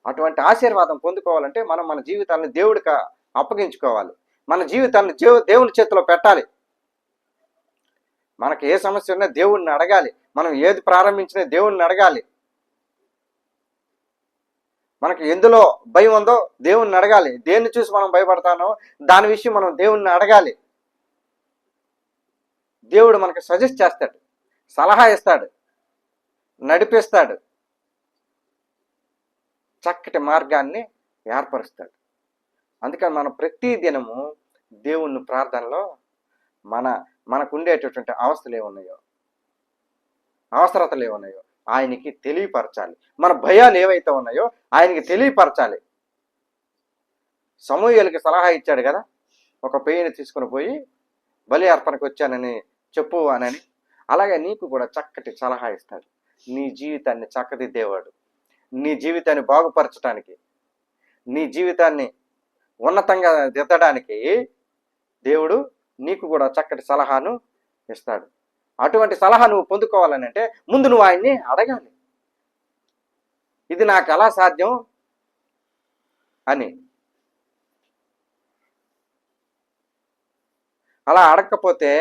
అటువంటి ఆశీర్వాదం పొందుకోవాలంటే మనం మన జీవితాన్ని దేవుడికి అప్పగించుకోవాలి. మన జీవితాన్ని దేవుని చేతిలో పెట్టాలి. మనకు ఏ సమస్య ఉన్నా దేవుడిని అడగాలి. మనం ఏది ప్రారంభించినా దేవుడిని అడగాలి. మనకి ఎందులో భయం ఉందో దేవుణ్ణి అడగాలి. దేన్ని చూసి మనం భయపడతానో దాని విషయం మనం దేవుణ్ణి అడగాలి. దేవుడు మనకు సజెస్ట్ చేస్తాడు, సలహా ఇస్తాడు, నడిపిస్తాడు, చక్కటి మార్గాన్ని ఏర్పరుస్తాడు. అందుకని మనం ప్రతి దినము దేవుణ్ణి ప్రార్థనలో మనకు ఉండేటటువంటి అవస్థలు ఏమున్నాయో, అవసరతలు ఏమున్నాయో ఆయనకి తెలియపరచాలి. మన భయాలు ఏవైతే ఉన్నాయో ఆయనకి తెలియపరచాలి. సమూయేలుకి సలహా ఇచ్చాడు కదా, ఒక పెయ్యిని తీసుకుని పోయి బలి అర్పణకు వచ్చానని చెప్పు అనని. అలాగే నీకు కూడా చక్కటి సలహా ఇస్తాడు. నీ జీవితాన్ని చక్కదిద్దేవాడు, నీ జీవితాన్ని బాగుపరచడానికి, నీ జీవితాన్ని ఉన్నతంగా దిద్దడానికి దేవుడు నీకు కూడా చక్కటి సలహాను ఇస్తాడు. అటువంటి సలహా నువ్వు పొందుకోవాలని అంటే ముందు నువ్వు ఆయన్ని అడగాలి. ఇది నాకు ఎలా సాధ్యం అని. అలా అడగకపోతే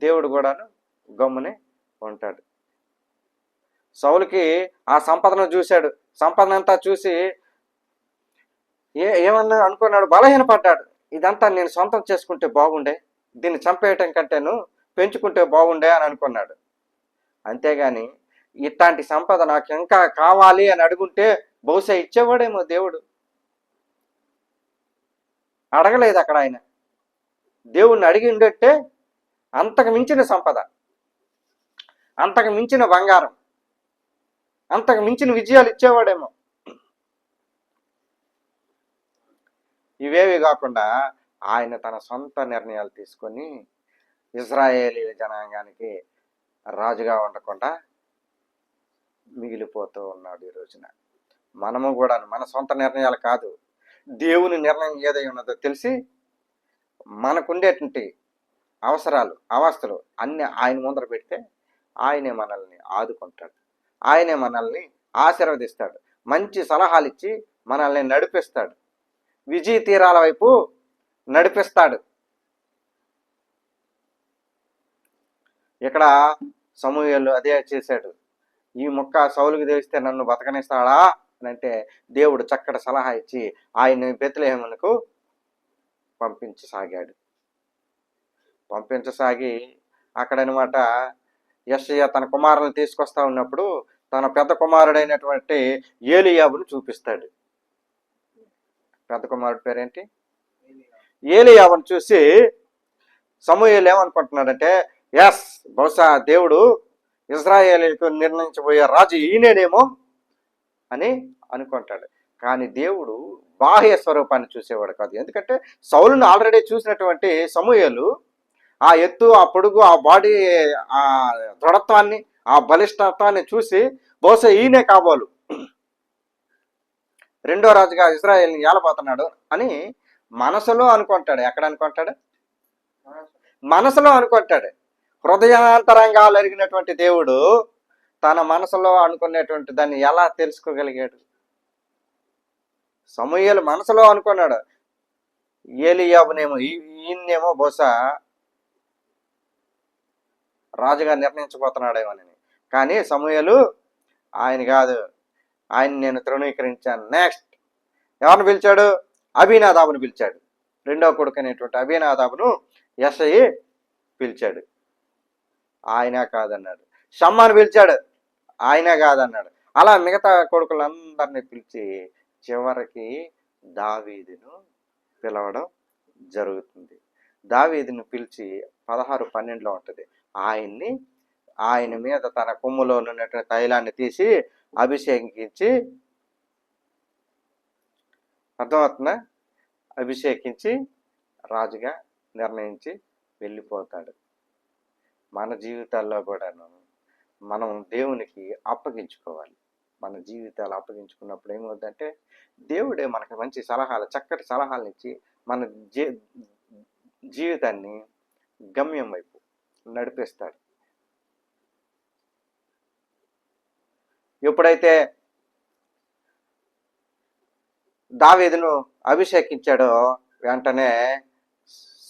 దేవుడు కూడాను గమ్మునే ఉంటాడు. సౌలుకి ఆ సంపదను చూశాడు. సంపదనంతా చూసి ఏమన్నా అనుకున్నాడు, బలహీనపడ్డాడు. ఇదంతా నేను సొంతం చేసుకుంటే బాగుండే, దీన్ని చంపేయటం కంటేను పెంచుకుంటే బాగుండే అని అనుకున్నాడు. అంతేగాని ఇట్లాంటి సంపద నాకు ఇంకా కావాలి అని అడుగుంటే బహుశా ఇచ్చేవాడేమో దేవుడు. అడగలేదు అక్కడ ఆయన. దేవుణ్ణి అడిగి ఉండట్టే అంతకు మించిన సంపద, అంతకు మించిన బంగారం, అంతకు మించిన విజయాలు ఇచ్చేవాడేమో. ఇవేవి కాకుండా ఆయన తన సొంత నిర్ణయాలు తీసుకొని ఇజ్రాయేలీ జనాంగానికి రాజుగా ఉండకుండా మిగిలిపోతూ ఉన్నాడు. ఈ రోజున మనము కూడా మన సొంత నిర్ణయాలు కాదు, దేవుని నిర్ణయం ఏదై ఉన్నదో తెలిసి మనకుండేటువంటి అవసరాలు, అవస్థలు అన్నీ ఆయన ముందర పెడితే ఆయనే మనల్ని ఆదుకుంటాడు, ఆయనే మనల్ని ఆశీర్వదిస్తాడు, మంచి సలహాలు ఇచ్చి మనల్ని నడిపిస్తాడు, విజయ తీరాల వైపు నడిపిస్తాడు. ఇక్కడ సమూయేలు అదే చేశాడు. ఈ మొక్క సౌలుకి తెలిస్తే నన్ను బతకనిస్తాడా అని అంటే దేవుడు చక్కటి సలహా ఇచ్చి ఆయన్ని బెత్లెహేమునకు పంపించసాగి అక్కడనమాట యెషయా తన కుమారులను తీసుకొస్తా ఉన్నప్పుడు తన పెద్ద కుమారుడైనటువంటి ఏలీయాబును చూపిస్తాడు. పెద్ద కుమారుడు పేరేంటి? ఏలీయాబును చూసి సమూయేలు ఏమనుకుంటున్నాడంటే, ఎస్, బహుశా దేవుడు ఇజ్రాయేలీలకు నిర్ణయించబోయే రాజు ఈయనేనేమో అని అనుకుంటాడు. కానీ దేవుడు బాహ్య స్వరూపాన్ని చూసేవాడు కాదు. ఎందుకంటే సౌలును ఆల్రెడీ చూసినటువంటి సమూయేలు ఆ ఎత్తు, ఆ పొడుగు, ఆ బాడీ, ఆ దృఢత్వాన్ని, ఆ బలిష్టత్వాన్ని చూసి బహుశా ఈయనే కాబోలు రెండో రాజుగా ఇజ్రాయేల్ని ఏలబోతున్నాడు అని మనసులో అనుకుంటాడు. ఎక్కడ అనుకుంటాడు? మనసులో అనుకుంటాడు. హృదయాంతరంగాలు ఎరిగినటువంటి దేవుడు తన మనసులో అనుకునేటువంటి దాన్ని ఎలా తెలుసుకోగలిగాడు? సమూయేలు మనసులో అనుకున్నాడు, ఏలీయాబునేమో ఈయన్నేమో బహుశా రాజుగా నిర్ణయించబోతున్నాడేమోనని. కానీ సమూయేలు ఆయన కాదు, ఆయన నేను తృణీకరించాను. నెక్స్ట్ ఎవరిని పిలిచాడు? అబీనాదాబును పిలిచాడు. రెండో కొడుకు అనేటువంటి అబీనాదాబును యెషయి పిలిచాడు. ఆయన కాదన్నాడు. షమ్మాను పిలిచాడు, ఆయన కాదన్నాడు. అలా మిగతా కొడుకులందరినీ పిలిచి చివరికి దావీదును పిలవడం జరుగుతుంది. దావీదును పిలిచి 16:12 ఉంటుంది. ఆయన మీద తన కొమ్ములో ఉన్నటువంటి తైలాన్ని తీసి అభిషేకించి, అర్థమవుతుందా? అభిషేకించి రాజుగా నిర్ణయించి వెళ్ళిపోతాడు. మన జీవితాల్లో కూడాను మనం దేవునికి అప్పగించుకోవాలి. మన జీవితాలు అప్పగించుకున్నప్పుడు ఏమవుతుందంటే దేవుడే మనకు మంచి సలహాలు, చక్కటి సలహాలను ఇచ్చి మన జీవితాన్ని గమ్యం వైపు నడిపిస్తాడు. ఎప్పుడైతే దావీదును అభిషేకించాడో వెంటనే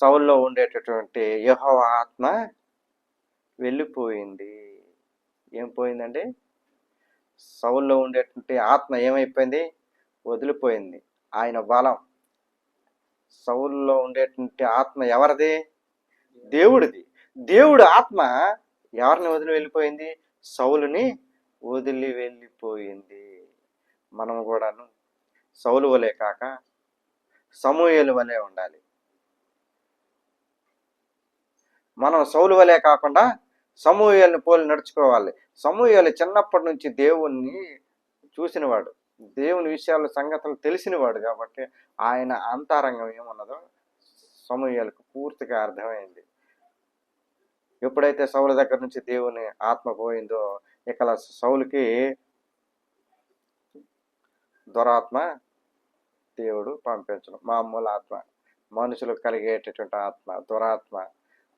సౌల్లో ఉండేటటువంటి యెహోవా ఆత్మ వెళ్ళిపోయింది. ఏం పోయిందండి? సౌల్లో ఉండేటువంటి ఆత్మ ఏమైపోయింది? వదిలిపోయింది. ఆయన బలం. సౌల్లో ఉండేటువంటి ఆత్మ ఎవరిది? దేవుడిది. దేవుడు ఆత్మ ఎవరిని వదిలి వెళ్ళిపోయింది? సౌలుని వదిలి వెళ్ళిపోయింది. మనం కూడాను సౌలు వలె కాక సమూయేలు వలె ఉండాలి. మనం సౌలు వలె కాకుండా సమూయేలుని పోలి నడుచుకోవాలి. సమూయేలు చిన్నప్పటి నుంచి దేవుణ్ణి చూసినవాడు, దేవుని విషయాల సంగతులు తెలిసినవాడు కాబట్టి ఆయన అంతరంగం ఏమున్నదో సమూయేలుకు పూర్తిగా అర్థమైంది. ఎప్పుడైతే సౌలు దగ్గర నుంచి దేవుని ఆత్మ పోయిందో ఇక సౌలుకి దురాత్మ దేవుడు పంపించడం, మామూలు ఆత్మ, మనుషులకు కలిగేటటువంటి ఆత్మ, దురాత్మ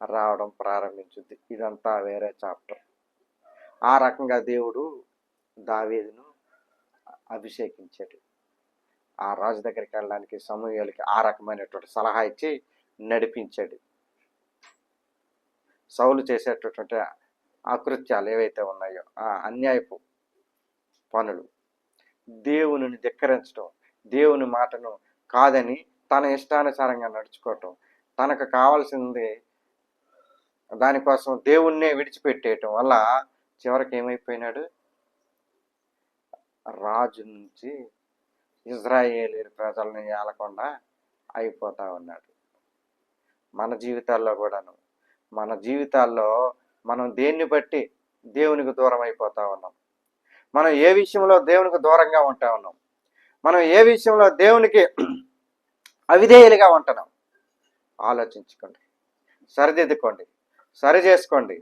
రావడం ప్రారంభించుద్ది. ఇదంతా వేరే చాప్టర్. ఆ రకంగా దేవుడు దావీదును అభిషేకించాడు. ఆ రాజు దగ్గరికి వెళ్ళడానికి సమూయేలుకి ఆ రకమైనటువంటి సలహా ఇచ్చి నడిపించాడు. సౌలు చేసేటటువంటి అకృత్యాలు ఏవైతే ఉన్నాయో, ఆ అన్యాయపు పనులు, దేవుని ధిక్కరించడం, దేవుని మాటను కాదని తన ఇష్టానుసారంగా నడుచుకోవటం, తనకు కావాల్సింది దానికోసం దేవుణ్ణే విడిచిపెట్టేయటం వల్ల చివరికి ఏమైపోయినాడు? రాజు నుంచి ఇజ్రాయేలీయుల ప్రజల్ని ఏలకుండా అయిపోతా ఉన్నాడు. మన జీవితాల్లో కూడాను, మన జీవితాల్లో మనం దేన్ని బట్టి దేవునికి దూరం అయిపోతా ఉన్నాం? మనం ఏ విషయంలో దేవునికి దూరంగా ఉంటా ఉన్నాం? మనం ఏ విషయంలో దేవునికి అవిధేయులుగా ఉంటున్నాం? ఆలోచించుకోండి, సరిదిద్దుకోండి, సరి చేసుకోండి.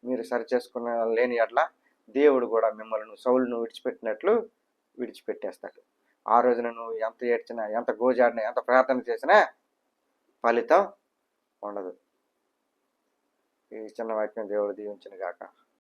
మీరు సరి చేసుకున్న లేని ఎట్లా దేవుడు కూడా మిమ్మల్ని సౌలును విడిచిపెట్టినట్లు విడిచిపెట్టేస్తాడు. ఆ రోజున నువ్వు ఎంత ఏడ్చినా, ఎంత గోజాడినా, ఎంత ప్రార్థన చేసినా ఫలితం ఉండదు. ఈ చిన్న వాక్యం దేవుడు దీవించును గాక.